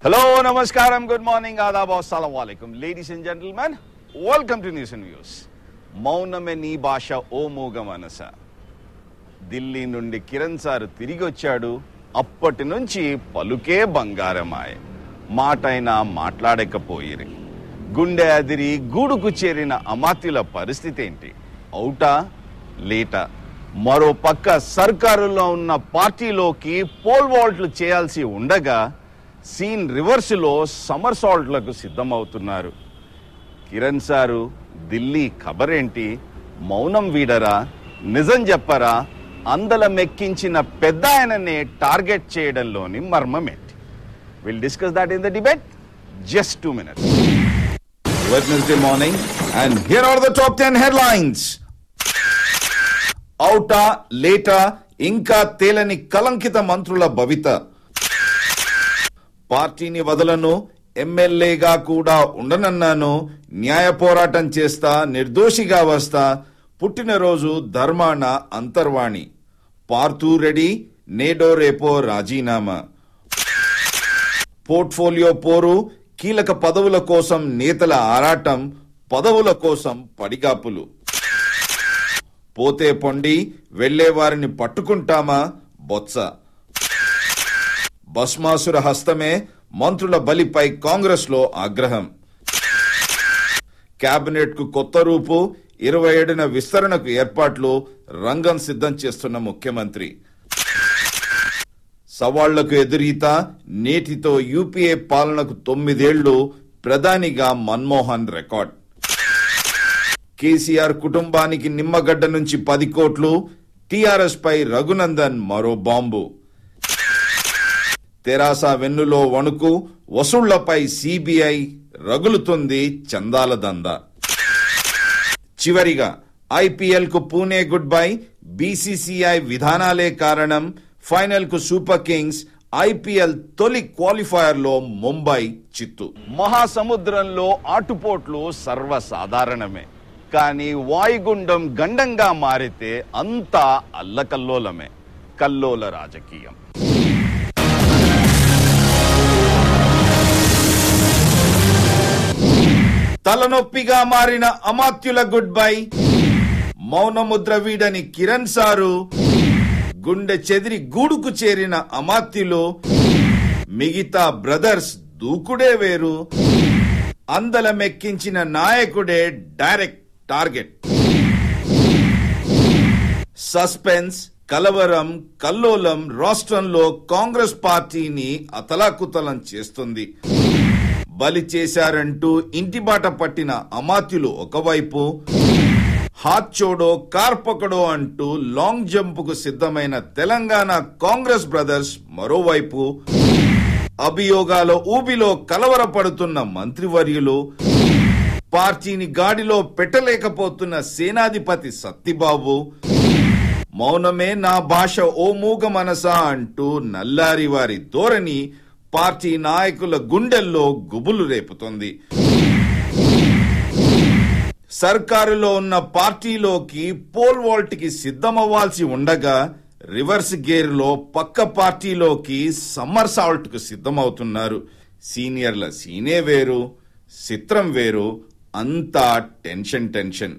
Hello, namaskaram, good morning, adab, assalamu alaikum. Ladies and gentlemen, welcome to News and Views. మౌనమే నీ భాష ఓ మూగ మనస. ఢిల్లీ నుండి కిరణ్ సార్ తిరిగి వచ్చాడు. అప్పటి నుంచి పలుకే బంగారమాయ. మాటైనా మాట్లాడకపోయిరి. గుండె అదిరి గూడుకు చేరిన అమాత్యుల పరిస్థితి ఏంటి? అవుటా లేటా? మరో పక్క సర్కారులో ఉన్న పార్టీలోకి పోల్ వాల్ట్లు చేయాల్సి ఉండగా సీన్ రివర్స్లో సమ్మర్ సాల్ట్లకు సిద్ధమవుతున్నారు. కిరణ్ సారు ఢిల్లీ ఖబరేంటి? మౌనం వీడరా? నిజం చెప్పరా? అందలం ఎక్కించిన పెద్ద ఆయననే టార్గెట్ చేయడంలోని మర్మమేంటి? Will discuss that in the debate. Just 2 minutes. Wednesday morning and here are the top 10 headlines. అవుటా లేటా ఇంకా తేలని కలంకిత మంత్రుల భవిత. పార్టీని వదలను, ఎమ్మెల్యేగా కూడా ఉండనన్నాను, న్యాయ పోరాటం చేస్తా, నిర్దోషిగా వస్తా, పుట్టినరోజు ధర్మాన అంతర్వాణి, పార్తూ రెడీ, నేడో రేపో రాజీనామా, పోర్ట్ఫోలియో పోరు, కీలక పదవుల కోసం నేతల ఆరాటం, పదవుల కోసం పడిగాపులు, పోతే పొండి వెళ్లేవారిని పట్టుకుంటామా బొత్స, భస్మాసుర హస్తమే, మంత్రుల బలిపై కాంగ్రెస్ లో ఆగ్రహం, కేబినెట్ కు కొత్త రూపు, 27న విస్తరణకు ఏర్పాట్లు, రంగం సిద్ధం చేస్తున్న ముఖ్యమంత్రి, సవాళ్లకు ఎదురీత, నేటితో యూపీఏ పాలనకు 9 ఏళ్లు, ప్రధానిగా మన్మోహన్ రికార్డ్, కేసీఆర్ కుటుంబానికి నిమ్మగడ్డ నుంచి 10 కోట్లు, టీఆర్ఎస్ పై రఘునందన్ మరో బాంబు, తెరాస వెన్నులో వణుకు, వసూళ్లపై సిబిఐ రగులుతుంది చందాల దంద. చివరిగా ఐపీఎల్ కు పూణే గుడ్ బై, బీసీసీఐ విధానాలే కారణం, ఫైనల్ కు సూపర్ కింగ్స్, ఐపీఎల్ తొలి క్వాలిఫైయర్ లో ముంబై చిత్తు. మహాసముద్రంలో ఆటుపోట్లు సర్వసాధారణమే, కానీ వాయుగుండం గండంగా మారితే అంతా అల్లకల్లోలమే. కల్లోల రాజకీయం. తలనొప్పిగా మారిన అమాత్యుల గుడ్ బై, మౌనముద్ర వీడని కిరణ్ సారు, గుండె చెదిరి గూడుకు చేరిన అమాత్యులు, మిగతా బ్రదర్స్ దూకుడే వేరు, అందలమెక్కించిన నాయకుడే డైరెక్ట్ టార్గెట్. సస్పెన్స్, కలవరం, కల్లోలం రాష్ట్రంలో కాంగ్రెస్ పార్టీని అతలాకుతలం చేస్తుంది. బలి చేశారంటూ ఇంటిబాట పట్టిన అమాత్యులు ఒకవైపు, హాత్ చోడో కార్ పకడో అంటూ లాంగ్ జంప్ కు సిద్ధమైన తెలంగాణ కాంగ్రెస్ బ్రదర్స్ మరోవైపు, అభియోగాల ఊబిలో కలవరపడుతున్న మంత్రివర్యులు, పార్టీని గాడిలో పెట్టలేకపోతున్న సేనాధిపతి సత్తిబాబు, మౌనమే నా భాష ఓ మూగ మనసా అంటూ నల్లారి వారి ధోరణి పార్టీ నాయకుల గుండెల్లో గుబులు రేపుతోంది. సర్కారులో ఉన్న పార్టీలోకి పోల్ వాల్ట్ కి సిద్ధమవ్వాల్సి ఉండగా రివర్స్ గేర్ లో పక్క పార్టీలోకి సమ్మర్ సాల్ట్ కు సిద్ధమవుతున్నారు. సీనియర్ల సీనే వేరు, చిత్రం వేరు, అంతా టెన్షన్.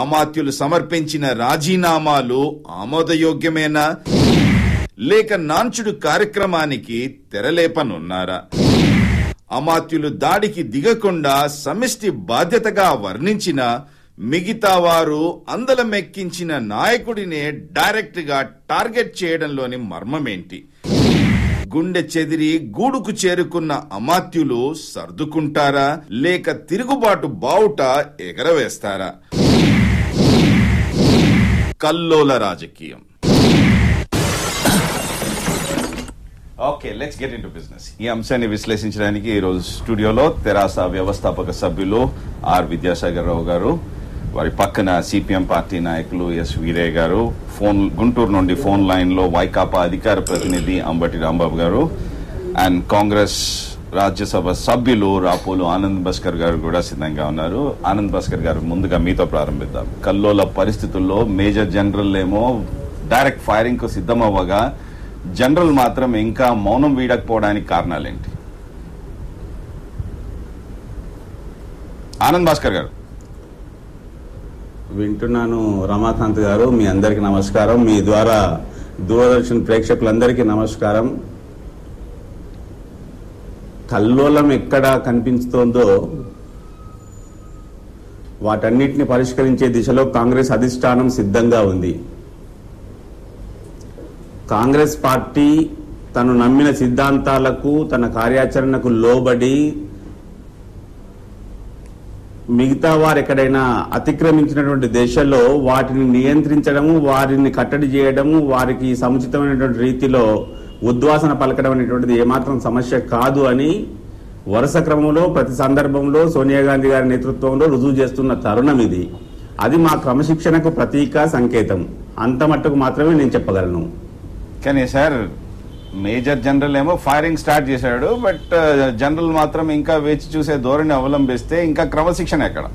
అమాత్యులు సమర్పించిన రాజీనామాలు ఆమోదయోగ్యమేనా, లేక నాంచుడు కార్యక్రమానికి తెరలేపనున్నారా? అమాత్యులు దాడికి దిగకుండా సమిష్టి బాధ్యతగా వర్ణించిన మిగతా వారు అందలమెక్కించిన నాయకుడినే డైరెక్ట్ గా టార్గెట్ చేయడంలోని మర్మమేంటి? గుండె చెదిరి గూడుకు చేరుకున్న అమాత్యులు సర్దుకుంటారా, లేక తిరుగుబాటు బావుట ఎగరవేస్తారా? కల్లోల రాజకీయం. Okay, let's get into business. ఈ అంశాన్ని విశ్లేషించడానికి ఈరోజు స్టూడియోలో తెరాస వ్యవస్థాపక సభ్యులు ఆర్ విద్యాసాగర్ రావు గారు, వారి పక్కన సిపిఎం పార్టీ నాయకులు ఎస్ వీరయ్య గారు, గుంటూరు నుండి ఫోన్ లైన్ లో వైకాపా అధికార ప్రతినిధి అంబటి రాంబాబు గారు, అండ్ కాంగ్రెస్ రాజ్యసభ సభ్యులు రాపోలు ఆనంద్ భాస్కర్ గారు కూడా సిద్ధంగా ఉన్నారు. ఆనంద్ భాస్కర్ గారు, ముందుగా మీతో ప్రారంభిద్దాం. కల్లోల పరిస్థితుల్లో మేజర్ జనరల్ ఏమో డైరెక్ట్ ఫైరింగ్ కు సిద్ధమవ్వగా జనరల్ మాత్రం ఇంకా మౌనం వీడకపోవడానికి కారణాలేంటి? ఆనంద్ భాస్కర్ గారు. వింటున్నాను రమాకాంత్ గారు. మీ అందరికీ నమస్కారం. మీ ద్వారా దూరదర్శన్ ప్రేక్షకులందరికీ నమస్కారం. కల్లోలం ఎక్కడ కనిపిస్తోందో వాటన్నిటిని పరిష్కరించే దిశలో కాంగ్రెస్ అధిష్టానం సిద్ధంగా ఉంది. కాంగ్రెస్ పార్టీ తను నమ్మిన సిద్ధాంతాలకు తన కార్యాచరణకు లోబడి మిగతా వారు ఎక్కడైనా అతిక్రమించినటువంటి దశలో వాటిని నియంత్రించడము, వారిని కట్టడి చేయడము, వారికి సముచితమైనటువంటి రీతిలో ఉద్వాసన పలకడం అనేటువంటిది ఏమాత్రం సమస్య కాదు అని వరుస క్రమంలో ప్రతి సందర్భంలో సోనియా గాంధీ గారి నేతృత్వంలో రుజువు చేస్తున్న తరుణం ఇది. అది మా క్రమశిక్షణకు ప్రతీక, సంకేతం. అంత మట్టుకు మాత్రమే నేను చెప్పగలను. కానీ సార్, మేజర్ జనరల్ ఏమో ఫైరింగ్ స్టార్ట్ చేశాడు, బట్ జనరల్ మాత్రం ఇంకా వేచి చూసే ధోరణి అవలంబిస్తే ఇంకా క్రమశిక్షణ ఎక్కడ?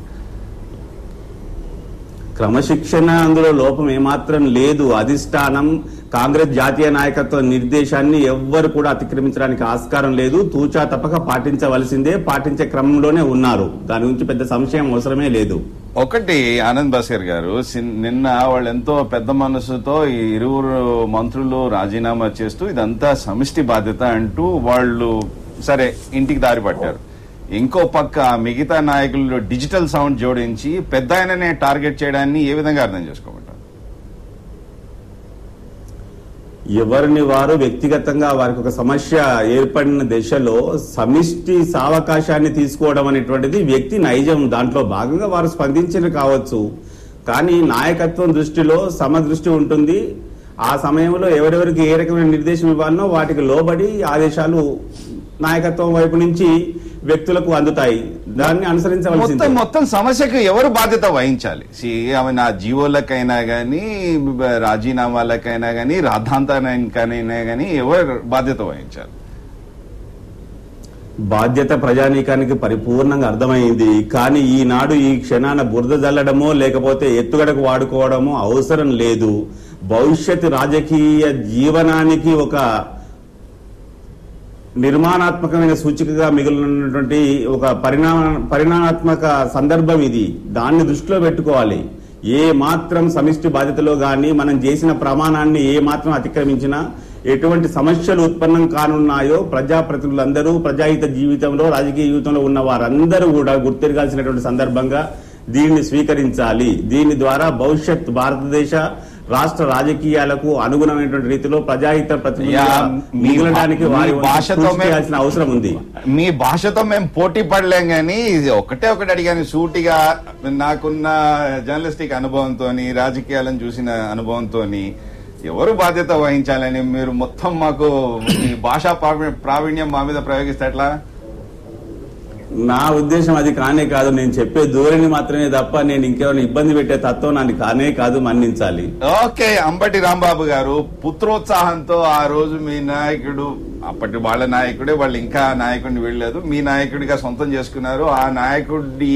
క్రమశిక్షణ అందులో లోపం ఏమాత్రం లేదు. అధిష్టానం కాంగ్రెస్ జాతీయ నాయకత్వ నిర్దేశాన్ని ఎవ్వరు కూడా అతిక్రమించడానికి ఆస్కారం లేదు. తూచా తప్పక పాటించవలసిందే, పాటించే క్రమంలోనే ఉన్నారు. దాని గురించి పెద్ద సంశయం అవసరమే లేదు. ఒకటి ఆనంద్ భాస్కర్ గారు, నిన్న వాళ్ళు ఎంతో పెద్ద మనసుతో ఈ ఇరువురు మంత్రులు రాజీనామా చేస్తూ ఇదంతా సమిష్టి బాధ్యత అంటూ వాళ్ళు సరే ఇంటికి దారి పట్టారు. ఇంకో పక్క మిగతా నాయకులు డిజిటల్ సౌండ్ జోడించి పెద్ద ఆయననే టార్గెట్ చేయడాన్ని ఏ విధంగా అర్థం చేసుకోమంటారు? ఎవరిని వారు వ్యక్తిగతంగా వారికి ఒక సమస్య ఏర్పడిన దశలో సమిష్టి సావకాశాన్ని తీసుకోవడం అనేటువంటిది వ్యక్తి నైజం. దాంట్లో భాగంగా వారు స్పందించిన కావచ్చు. కానీ నాయకత్వం దృష్టిలో సమదృష్టి ఉంటుంది. ఆ సమయంలో ఎవరెవరికి ఏ రకమైన నిర్దేశం ఇవ్వాలనో వాటికి లోబడి ఆదేశాలు నాయకత్వం వైపు నుంచి వ్యక్తులకు అందుతాయి. దాన్ని అనుసరించవలసింది. మొత్తం సమస్యకు ఎవరు బాధ్యత వహించాలి? నా జీవోలకైనా గానీ, రాజీనామాలకైనా గానీ, రాద్ధాంతానికైనా గానీ ఎవరు బాధ్యత వహించాలి? బాధ్యత ప్రజానీకానికి పరిపూర్ణంగా అర్థమైంది. కానీ ఈనాడు ఈ క్షణాన బురద జల్లడమో లేకపోతే ఎత్తుగడకు వాడుకోవడమో అవసరం లేదు. భవిష్యత్ రాజకీయ జీవనానికి ఒక నిర్మాణాత్మకమైన సూచికగా మిగిలినటువంటి ఒక పరిణామాత్మక సందర్భం ఇది. దాన్ని దృష్టిలో పెట్టుకోవాలి. ఏ మాత్రం సమిష్టి బాధ్యతలో గాని మనం చేసిన ప్రమాణాన్ని ఏ మాత్రం అతిక్రమించినా ఎటువంటి సమస్యలు ఉత్పన్నం కానున్నాయో ప్రజాప్రతినిధులందరూ ప్రజాహిత జీవితంలో, రాజకీయ జీవితంలో ఉన్న వారందరూ కూడా గుర్తిరగాల్సినటువంటి సందర్భంగా దీన్ని స్వీకరించాలి. దీని ద్వారా భవిష్యత్ భారతదేశ రాష్ట్ర రాజకీయాలకు అనుగుణమైనటువంటి రీతిలో ప్రజాహిత మిగలడానికి వారి భాషతో చేయాల్సిన అవసరం ఉంది. మీ భాషతో మేము పోటీ పడలేం కానీ ఒకటే ఒకటి అడిగాను సూటిగా. నాకున్న జర్నలిస్టిక్ అనుభవంతో, రాజకీయాలను చూసిన అనుభవంతో ఎవరు బాధ్యత వహించాలని మీరు మొత్తం మాకు భాషా ప్రావీణ్యం మా మీద ప్రయోగిస్తే ఎట్లా? నా ఉద్దేశం అది కానే కాదు. నేను చెప్పే ధోరణి మాత్రమే తప్ప నేను ఇంకేమైనా ఇబ్బంది పెట్టే తత్వం నాకు కానే కాదు. మన్నించాలి. ఓకే. అంబటి రాంబాబు గారు, పుత్రోత్సాహంతో ఆ రోజు మీ నాయకుడు, అప్పటి వాళ్ళ నాయకుడే, వాళ్ళు ఇంకా నాయకుడిని వెళ్ళలేదు, మీ నాయకుడిగా సొంతం చేసుకున్నారు. ఆ నాయకుడి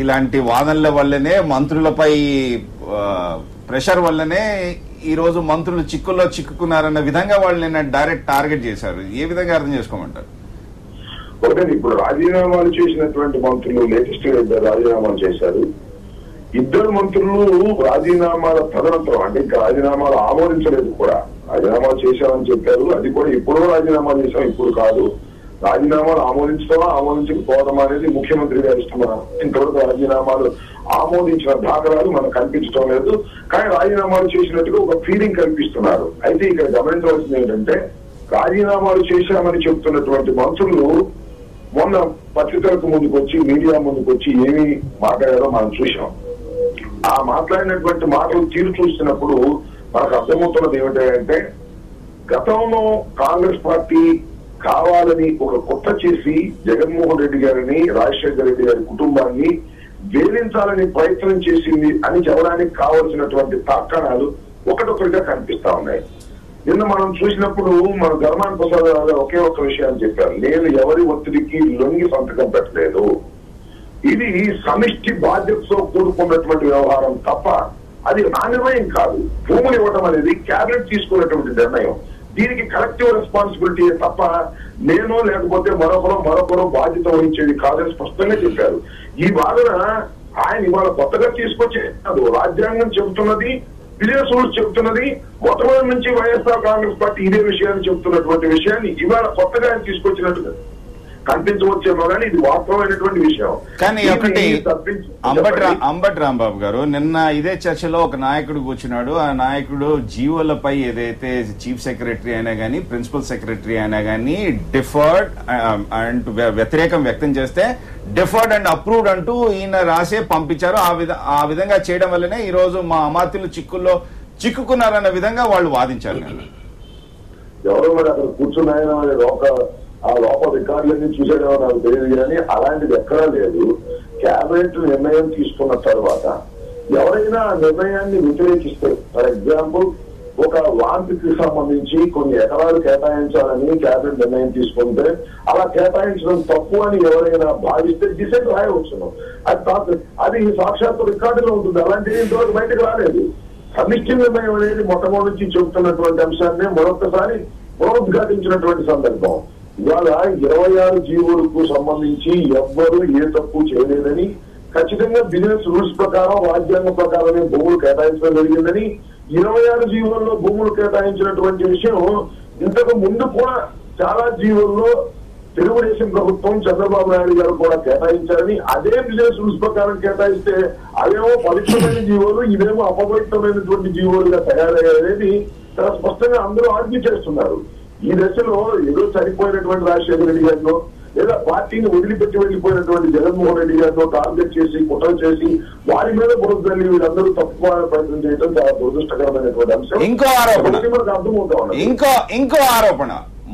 ఇలాంటి వాదనల వల్లనే, మంత్రులపై ప్రెషర్ వల్లనే ఈ రోజు మంత్రులు చిక్కుల్లో చిక్కుకున్నారన్న విధంగా వాళ్ళు నిన్న డైరెక్ట్ టార్గెట్ చేశారు. ఏ విధంగా అర్థం చేసుకోమంటారు? ఒకటే, ఇప్పుడు రాజీనామాలు చేసినటువంటి మంత్రులు లేటెస్ట్ గా రాజీనామాలు చేశారు. ఇద్దరు మంత్రులు రాజీనామాల తదనంతరం, అంటే ఇంకా రాజీనామాలు ఆమోదించలేదు కూడా. రాజీనామాలు చేశామని చెప్పారు. అది కూడా ఇప్పుడు రాజీనామాలు చేశాం, ఇప్పుడు కాదు. రాజీనామాలు ఆమోదించడమా ఆమోదించకపోవడం అనేది ముఖ్యమంత్రి గారి ఇష్టం. ఇంతవరకు రాజీనామాలు ఆమోదించిన దాఖలాలు మనకు కనిపించడం లేదు. కానీ రాజీనామాలు చేసినట్టుగా ఒక ఫీలింగ్ కల్పిస్తున్నారు. అయితే ఇక్కడ గమనించవలసింది ఏంటంటే, రాజీనామాలు చేశామని చెప్తున్నటువంటి మంత్రులు మొన్న పత్రికలకు ముందుకు వచ్చి, మీడియా ముందుకు వచ్చి ఏమి మాట్లాడారో మనం చూసాం. ఆ మాట్లాడినటువంటి మాటలు తీరు చూస్తున్నప్పుడు మనకు అర్థమవుతున్నది ఏమిటంటే, గతంలో కాంగ్రెస్ పార్టీ కావాలని ఒక కుట్ర చేసి జగన్మోహన్ రెడ్డి గారిని, రాజశేఖర రెడ్డి గారి కుటుంబాన్ని వేధించాలని ప్రయత్నం చేసింది అని చెప్పడానికి కావలసినటువంటి తార్కాణాలు ఒకటొకటిగా కనిపిస్తా ఉన్నాయి. నిన్న మనం చూసినప్పుడు మన ధర్మాన ప్రసాద్ గారు ఒకే ఒక్క విషయాన్ని చెప్పారు, నేను ఎవరి ఒత్తిడికి లొంగి సంతకం పెట్టలేదు. ఇది సమిష్టి బాధ్యతతో కూడుకున్నటువంటి వ్యవహారం తప్ప అది నా నిర్ణయం కాదు. భూములు ఇవ్వడం అనేది క్యాబినెట్ తీసుకున్నటువంటి నిర్ణయం. దీనికి కలెక్టివ్ రెస్పాన్సిబిలిటీ తప్ప నేను లేకపోతే మరొకరు బాధ్యత వహించేది కాదని స్పష్టంగా చెప్పారు. ఈ వాదన ఆయన ఇవాళ కొత్తగా తీసుకొచ్చే రాజ్యాంగం చెబుతున్నది, బిజినెస్ రూల్స్ చెబుతున్నది, మొట్టమొదటి నుంచి వైఎస్ఆర్ కాంగ్రెస్ పార్టీ ఇదే విషయాన్ని చెబుతున్నటువంటి విషయాన్ని ఇవాళ కొత్తగా ఆయన తీసుకొచ్చినట్టుగా కనిపించవచ్చేమో కానీ ఇది వాస్తవమైనటువంటి విషయం. కానీ ఒకటి అంబటి రాంబాబు గారు, నిన్న ఇదే చర్చలో ఒక నాయకుడు కూర్చున్నాడు. ఆ నాయకుడు జీవోలపై ఏదైతే చీఫ్ సెక్రటరీ అయినా కానీ ప్రిన్సిపల్ సెక్రటరీ అయినా కానీ డిఫర్డ్ అండ్ వ్యతిరేకం వ్యక్తం చేస్తే డిఫర్డ్ అండ్ అప్రూవ్డ్ అంటూ ఈయన రాసే పంపించారు. ఆ విధంగా చేయడం వల్లనే ఈ రోజు మా అమాత్యులు చిక్కుకున్నారన్న విధంగా వాళ్ళు వాదించారు. ఎవరో మరి అక్కడ కూర్చున్నాయన ఆ లోపల రికార్డులన్నీ చూసేయడం నాకు తెలియదు కానీ అలాంటిది ఎక్కడా లేదు. క్యాబినెట్ నిర్ణయం తీసుకున్న తర్వాత ఎవరైనా నిర్ణయాన్ని వ్యతిరేకిస్తే, ఫర్ ఎగ్జాంపుల్ ఒక వాంతికి సంబంధించి కొన్ని ఎకరాలు కేటాయించాలని క్యాబినెట్ నిర్ణయం తీసుకుంటే అలా కేటాయించడం తప్పు అని ఎవరైనా భావిస్తే డిసైడ్ రాయవచ్చును. అది సాక్షాత్తు రికార్డులో ఉంటుంది. అలాంటిది ఇంతవరకు బయటకు రాలేదు. సమిష్టి నిర్ణయం అనేది మొట్టమొదటి నుంచి చెబుతున్నటువంటి అంశాన్ని మరొకసారి పునరుద్ఘాటించినటువంటి సందర్భం. ఇవాళ 26 జీవోలకు సంబంధించి ఎవ్వరూ ఏ తప్పు చేయలేదని, ఖచ్చితంగా బిజినెస్ రూల్స్ ప్రకారం రాజ్యాంగం ప్రకారమే భూములు కేటాయించడం జరిగిందని, 26 జీవోల్లో భూములు కేటాయించినటువంటి విషయం ఇంతకు ముందు కూడా చాలా జీవోల్లో తెలుగుదేశం ప్రభుత్వం చంద్రబాబు నాయుడు గారు కూడా కేటాయించారని, అదే బిజినెస్ రూల్స్ ప్రకారం కేటాయిస్తే అవేమో పవిత్రమైన జీవోలు, ఇవేమో అపవిత్రమైనటువంటి జీవోలుగా తయారయ్యేది చాలా స్పష్టంగా అందరూ ఆర్గ్యూ చేస్తున్నారు. ఈ దశలో ఏదో చనిపోయినటువంటి రాజశేఖర రెడ్డి గారిలో లేదా పార్టీని వదిలిపెట్టి వెళ్లిపోయినటువంటి జగన్మోహన్ రెడ్డి గారితో టార్గెట్ చేసి కుట్ర చేసి వారి మీద బురదల్లి వీళ్ళందరూ తప్పుకోవాలని ప్రయత్నం చేయడం చాలా దురదృష్టకరమైనటువంటి అంశం. ఇంకో ఆరోపణ,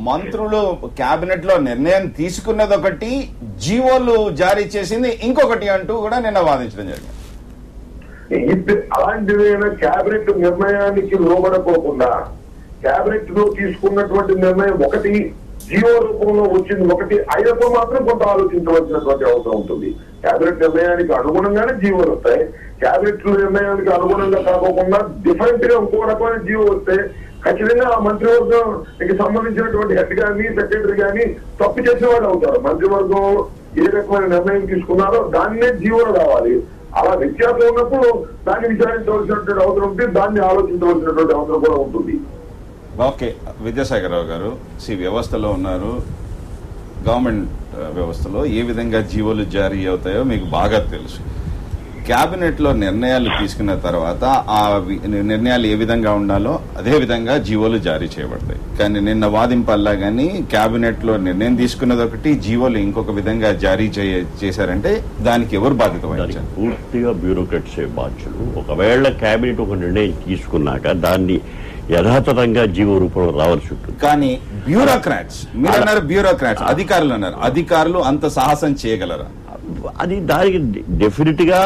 మంత్రులు కేబినెట్ లో నిర్ణయం తీసుకున్నది ఒకటి, జీవోలు జారీ చేసింది ఇంకొకటి అంటూ కూడా నిన్న వాదించడం జరిగింది. అలాంటిదైనా కేబినెట్ నిర్ణయానికి లోబడకోకుండా కేబినెట్ లో తీసుకున్నటువంటి నిర్ణయం ఒకటి, జీవో రూపంలో వచ్చింది ఒకటి అయినప్పుడు మాత్రం కొంత ఆలోచించవలసినటువంటి అవసరం ఉంటుంది. కేబినెట్ నిర్ణయానికి అనుగుణంగానే జీవోలు వస్తాయి. కేబినెట్ నిర్ణయానికి అనుగుణంగా కాకుండా డిఫరెంట్ గా ఇంకో రకమైన జీవో వస్తే ఖచ్చితంగా ఆ మంత్రివర్గంకి సంబంధించినటువంటి హెడ్ గాని సెక్రటరీ గాని తప్పు చేసిన వాళ్ళు అవుతారు. మంత్రివర్గం ఏ రకమైన నిర్ణయం తీసుకున్నారో దాన్నే జీవోలు రావాలి. అలా వ్యత్యాసం ఉన్నప్పుడు దాన్ని విచారించవలసినటువంటి అవసరం ఉంటుంది, దాన్ని ఆలోచించవలసినటువంటి అవసరం కూడా ఉంటుంది. ఓకే, విద్యాసాగరరావు గారు, వ్యవస్థలో ఉన్నారు, గవర్నమెంట్ వ్యవస్థలో ఏ విధంగా జీవోలు జారీ అవుతాయో మీకు బాగా తెలుసు. క్యాబినెట్ లో నిర్ణయాలు తీసుకున్న తర్వాత ఆ నిర్ణయాలు ఏ విధంగా ఉండాలో అదే విధంగా జీవోలు జారీ చేయబడతాయి. కానీ నిన్న వాదింపల్లా కానీ క్యాబినెట్ లో నిర్ణయం తీసుకున్నది ఒకటి, జీవోలు ఇంకొక విధంగా జారీ చేశారంటే దానికి ఎవరు బాధ్యత వహించారు? పూర్తిగా బ్యూరోక్రాట్సే బాధ్యులు. ఒకవేళ క్యాబినెట్ ఒక నిర్ణయం తీసుకున్నాక దాన్ని యథాతథంగా జీవో రూపంలో రావాల్సి ఉంటుంది. కానీ బ్యూరోక్రాట్స్, మీరు అన్నారు బ్యూరోక్రాట్స్, అధికారులు అన్నారు, అధికారులు అంత సాహసం చేయగలరా? అది దానికి డెఫినెట్ గా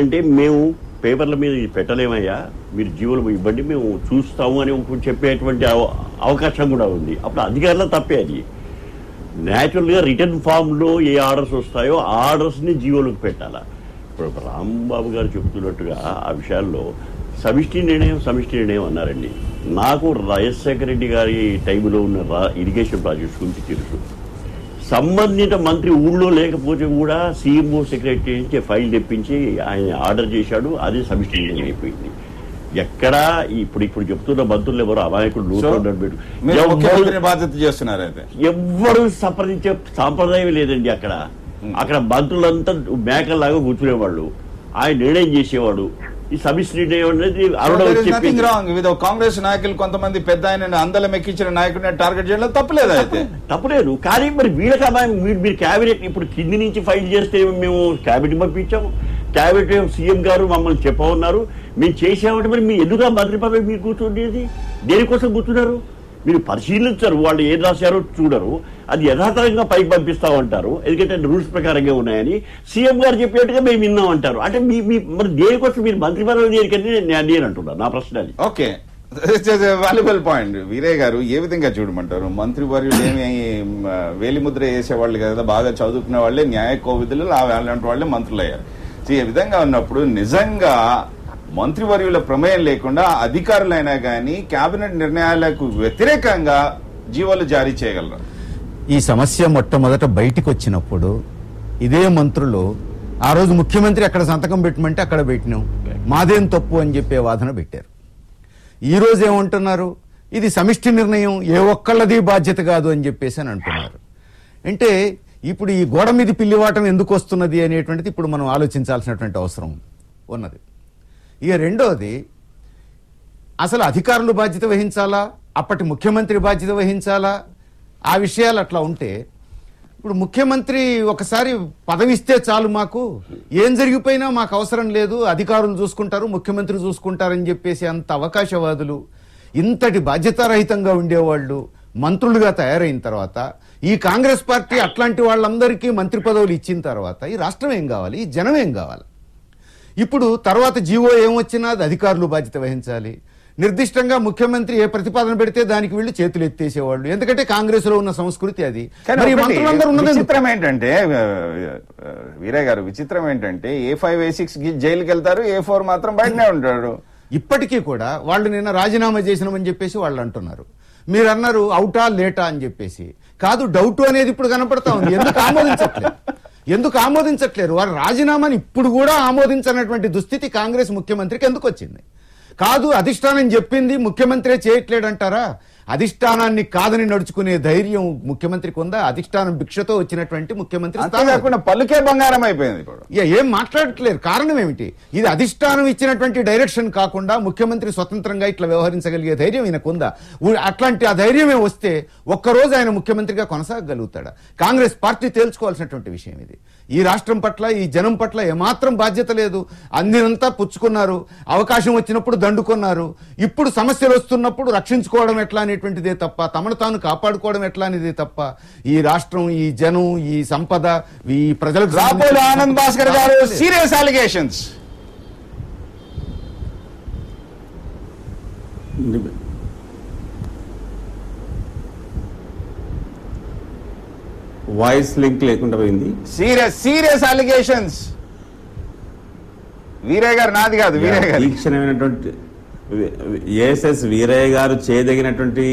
అంటే మేము పేపర్ల మీద పెట్టలేమయ్యా, మీరు జీవోలు ఇవ్వండి మేము చూస్తాము అని చెప్పేటువంటి అవకాశం కూడా ఉంది. అప్పుడు అధికారులు తప్పే. అది న్యాచురల్ గా రిటర్న్ ఫామ్ లో ఏ ఆర్డర్స్ వస్తాయో ఆ ఆర్డర్స్ ని జీవోలకు పెట్టాలా. ఇప్పుడు రాంబాబు గారు చెబుతున్నట్టుగా ఆ విషయాల్లో సమిష్టి నిర్ణయం అన్నారండి. నాకు రాజశేఖర రెడ్డి గారి టైంలో ఉన్న ఇరిగేషన్ ప్రాజెక్ట్స్ గురించి తెలుసు. సంబంధిత మంత్రి ఊళ్ళో లేకపోతే కూడా సీఎంఓ సెక్రటరీ నుంచి ఫైల్ తెప్పించి ఆయన ఆర్డర్ చేశాడు. అదే సమిష్టి నిర్ణయం అయిపోయింది. ఎక్కడా ఇప్పుడు చెప్తున్న మంత్రులు ఎవరు అమాయకుడు బాధ్యత చేస్తున్నారు. ఎవ్వరు సంప్రదించే సాంప్రదాయం లేదండి. అక్కడ మంత్రులంతా మేకల్లాగా కూర్చునేవాళ్ళు, ఆయన నిర్ణయం చేసేవాడు. ఈ సమిష్టి నిర్ణయం అనేది కాంగ్రెస్ నాయకులు కొంతమంది పెద్ద ఆయన అందలం ఎక్కించిన నాయకుడిని టార్గెట్ చేయడం తప్పలేదు. అయితే తప్పలేదు. కానీ మరి వీళ్ళకి మీరు క్యాబినెట్ ఇప్పుడు కింది నుంచి ఫైల్ చేస్తే మేము క్యాబినెట్ పంపించాము, క్యాబినెట్ సీఎం గారు మమ్మల్ని చెప్పమన్నారు, మేము చేసామంటే మరి మీరు ఎందుకు మంత్రి పదవి మీరు కూర్చుండేది? దేనికోసం కూర్చున్నారు? మీరు పరిశీలించరు, వాళ్ళు ఏం రాశారో చూడరు, అది యథాతథంగా పైకి పంపిస్తామంటారు. ఎందుకంటే రూల్స్ ప్రకారంగా ఉన్నాయని సీఎం గారు చెప్పేట్టుగా మేము విన్నామంటారు. అంటే మరి దేనికోసం మీరు మంత్రి పదవి దేనికంటే నేను అంటున్నాను. నా ప్రశ్న అది. Okay, valuable point. వీరయ్య గారు, ఏ విధంగా చూడమంటారు? మంత్రివర్యులు ఏమి వేలిముద్ర వేసేవాళ్ళు కదా, బాగా చదువుకునే వాళ్ళే న్యాయ కోవిధులు అలాంటి వాళ్ళే మంత్రులు అయ్యారు. ఈ విధంగా ఉన్నప్పుడు నిజంగా మంత్రివర్యుల ప్రమేయం లేకుండా అధికారులైనా కానీ కేబినెట్ నిర్ణయాలకు వ్యతిరేకంగా జీవోలు జారీ చేయగలరు. ఈ సమస్య మొట్టమొదట బయటికి వచ్చినప్పుడు ఇదే మంత్రులు ఆ రోజు ముఖ్యమంత్రి అక్కడ సంతకం పెట్టమంటే అక్కడ పెట్టినాం, మాదేం తప్పు అని చెప్పే వాదన పెట్టారు. ఈ రోజు ఏమంటున్నారు, ఇది సమిష్టి నిర్ణయం, ఏ ఒక్కళ్ళది బాధ్యత కాదు అని చెప్పేసి అని అంటున్నారు. అంటే ఇప్పుడు ఈ గోడ మీద పిల్లివాటం ఎందుకు వస్తున్నది అనేటువంటిది ఇప్పుడు మనం ఆలోచించాల్సినటువంటి అవసరం ఉన్నది. ఇక రెండోది, అసలు అధికారులు బాధ్యత వహించాలా, అప్పటి ముఖ్యమంత్రి బాధ్యత వహించాలా, ఆ విషయాలు అట్లా ఉంటే ఇప్పుడు ముఖ్యమంత్రి ఒకసారి పదవిస్తే చాలు, మాకు ఏం జరిగిపోయినా మాకు అవసరం లేదు, అధికారులు చూసుకుంటారు, ముఖ్యమంత్రి చూసుకుంటారని చెప్పేసి అంత అవకాశవాదులు, ఇంతటి బాధ్యతారహితంగా ఉండేవాళ్ళు మంత్రులుగా తయారైన తర్వాత, ఈ కాంగ్రెస్ పార్టీ అట్లాంటి వాళ్ళందరికీ మంత్రి పదవులు ఇచ్చిన తర్వాత ఈ రాష్ట్రం ఏం కావాలి, ఈ జనం ఏం కావాలి? ఇప్పుడు తర్వాత జీవో ఏమొచ్చినా అది అధికారులు బాధ్యత వహించాలి. నిర్దిష్టంగా ముఖ్యమంత్రి ఏ ప్రతిపాదన పెడితే దానికి వీళ్ళు చేతులు ఎత్తేసేవాళ్ళు, ఎందుకంటే కాంగ్రెస్ లో ఉన్న సంస్కృతి అది. విచిత్రం ఏంటంటే వీరయ్య గారు, విచిత్రం ఏంటంటే A5 A6 జైలుకి వెళ్తారు, A4 మాత్రం బయటనే ఉంటాడు. ఇప్పటికీ కూడా వాళ్ళు నిన్న రాజీనామా చేసినామని చెప్పేసి వాళ్ళు అంటున్నారు. మీరు అన్నారు అవుటా లేటా అని చెప్పేసి. కాదు, డౌట్ అనేది ఇప్పుడు కనపడతా ఉంది. ఎందుకు ఆమోదించట్లేరు? వారు రాజీనామాని ఇప్పుడు కూడా ఆమోదించనటువంటి దుస్థితి కాంగ్రెస్ ముఖ్యమంత్రికి ఎందుకు వచ్చింది? కాదు, అధిష్టానం చెప్పింది ముఖ్యమంత్రే చేయట్లేడంటారా? అధిష్టానాన్ని కాదని నడుచుకునే ధైర్యం ముఖ్యమంత్రికి ఉందా? అధిష్టానం భిక్షతో వచ్చినటువంటి ముఖ్యమంత్రి కాకుండా పలుకే బంగారం అయిపోయింది. ఏం మాట్లాడట్లేరు. కారణం ఏమిటి? ఇది అధిష్టానం ఇచ్చినటువంటి డైరెక్షన్ కాకుండా ముఖ్యమంత్రి స్వతంత్రంగా ఇట్లా వ్యవహరించగలిగే ధైర్యం ఈయనకు ఉందా? అట్లాంటి ఆ ధైర్యమే వస్తే ఒక్కరోజు ఆయన ముఖ్యమంత్రిగా కొనసాగలుగుతాడా? కాంగ్రెస్ పార్టీ తేల్చుకోవాల్సినటువంటి విషయం ఇది. ఈ రాష్ట్రం పట్ల, ఈ జనం పట్ల ఏమాత్రం బాధ్యత లేదు. అందినంతా పుచ్చుకున్నారు, అవకాశం వచ్చినప్పుడు దండుకున్నారు. ఇప్పుడు సమస్యలు వస్తున్నప్పుడు రక్షించుకోవడం ఎట్లా అనేటువంటిదే తప్ప, తమను తాను కాపాడుకోవడం ఎట్లా అనేదే తప్ప, ఈ రాష్ట్రం, ఈ జనం, ఈ సంపద, ఈ ప్రజలకు. రాపోల ఆనంద్ భాస్కర్ గారు, సీరియస్ అలిగేషన్స్. వాయిస్ లింక్ లేకుండా పోయింది. Serious allegations. వీరయ్య గారు, నాది కాదు, వీరయ్య గారు. తీక్షణమైనటువంటి ఏఎస్ఎస్ వీరయ్య గారు చేయదగినటువంటి